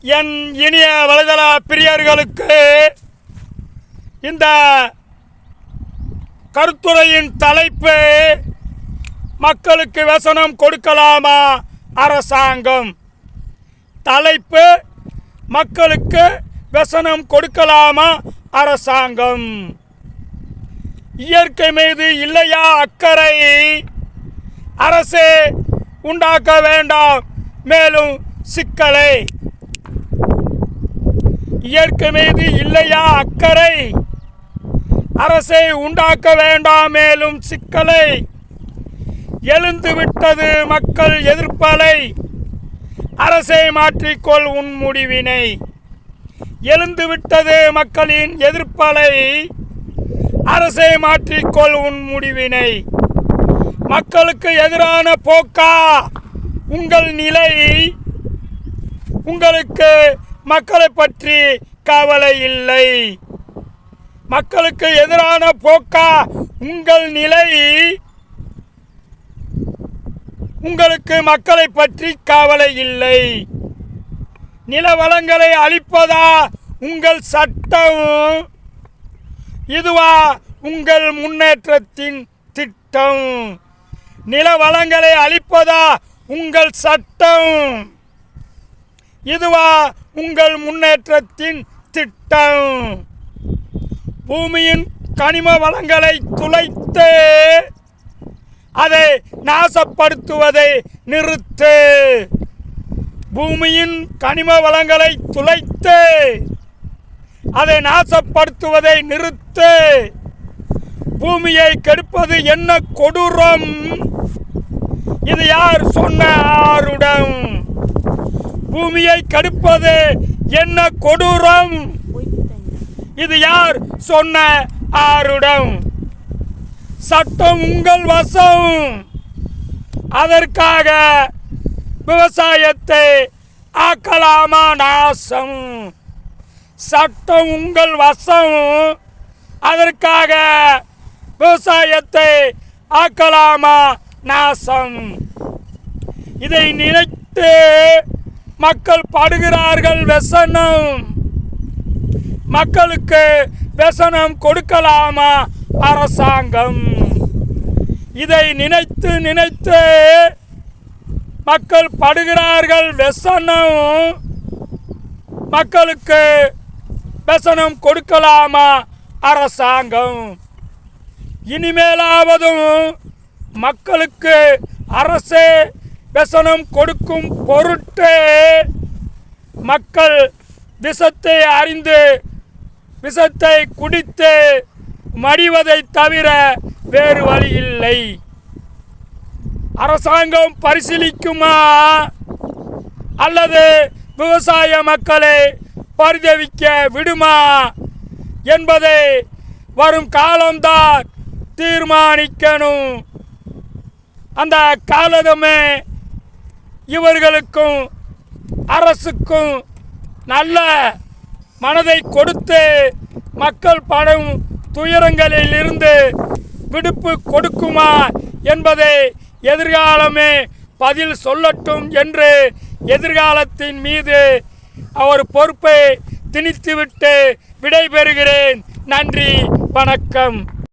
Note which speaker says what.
Speaker 1: என் இனிய வலைதள பிரியர்களுக்கு இந்த கருத்துரையின் தலைப்பு மக்களுக்கு வசனம் கொடுக்கலாமா அரசாங்கம். தலைப்பு மக்களுக்கு வசனம் கொடுக்கலாமா அரசாங்கம். இயற்கை மீது இல்லையா அக்கறை, அரசே உண்டாக்க வேண்டாம் மேலும் சிக்கலை. இயற்கை மீது இல்லையா அக்கறை, அரசை உண்டாக்க வேண்டாம் மேலும் சிக்கலை. எழுந்துவிட்டது மக்கள் எதிர்ப்பலை, அரசை மாற்றிக்கொள் உன் முடிவினை. எழுந்துவிட்டது மக்களின் எதிர்ப்பலை, அரசை மாற்றிக்கொள் உன் முடிவினை. மக்களுக்கு எதிரான போக்கா உங்கள் நிலை, உங்களுக்கு மக்களை பற்றி கவலை இல்லை. மக்களுக்கு எதிரான போக்கா உங்கள் நிலை, உங்களுக்கு மக்களை பற்றி கவலை இல்லை. நில வளங்களை அழிப்பதா உங்கள் சட்டம், இதுவா உங்கள் முன்னேற்றத்தின் திட்டம். நில வளங்களை அழிப்பதா உங்கள் சட்டம், இதுவா உங்கள் முன்னேற்றத்தின் திட்டம். பூமியின் கனிம வளங்களை துளைத்து அதை நாசப்படுத்துவதை நிறுத்து. பூமியின் கனிம வளங்களை துளைத்து அதை நாசப்படுத்துவதை நிறுத்து. பூமியை கெடுப்பது என்ன கொடூரம், இது யார் சொன்ன ஆருடம். பூமியை கெடுப்பது என்ன கொடூரம், இது யார் சொன்ன ஆருடம். சட்டம் உங்கள் வசம், அதற்காக விவசாயத்தை ஆக்கலாமா நாசம். சட்டம் உங்கள் வசம், அதற்காக விவசாயத்தை ஆக்கலாமா நாசம். இதை நினைத்து மக்கள் படுகிறார்கள் व्यसனம். மக்களுக்கு व्यसனம் கொடுக்கலாமா அரசாங்கம். இதை நினைத்து நினைத்து மக்கள் படுகிறார்கள் व्यसனம். மக்களுக்கு व्यसனம் கொடுக்கலாமா அரசாங்கம். இனிமேலாவதும் மக்களுக்கு அரசே व्यसனம் கொடுக்கும் பொருட்டு மக்கள் விஷத்தை அறிந்து விஷத்தை குடித்து மடிவதை தவிர வேறு வழி இல்லை. அரசாங்கம் பரிசீலிக்குமா அல்லது விவசாய மக்களை பரிதவிக்க விடுமா என்பதை வரும் காலம்தான் தீர்மானிக்கணும். அந்த காலமே இவர்களுக்கும் அரசுக்கும் நல்ல மனதை கொடுத்து மக்கள் படும் துயரங்களில் இருந்து விடுப்பு கொடுக்குமா என்பதை எதிர்காலமே பதில் சொல்லட்டும் என்று எதிர்காலத்தின் மீது அவர் பொறுப்பை திணித்துவிட்டு விடைபெறுகிறேன். நன்றி, வணக்கம்.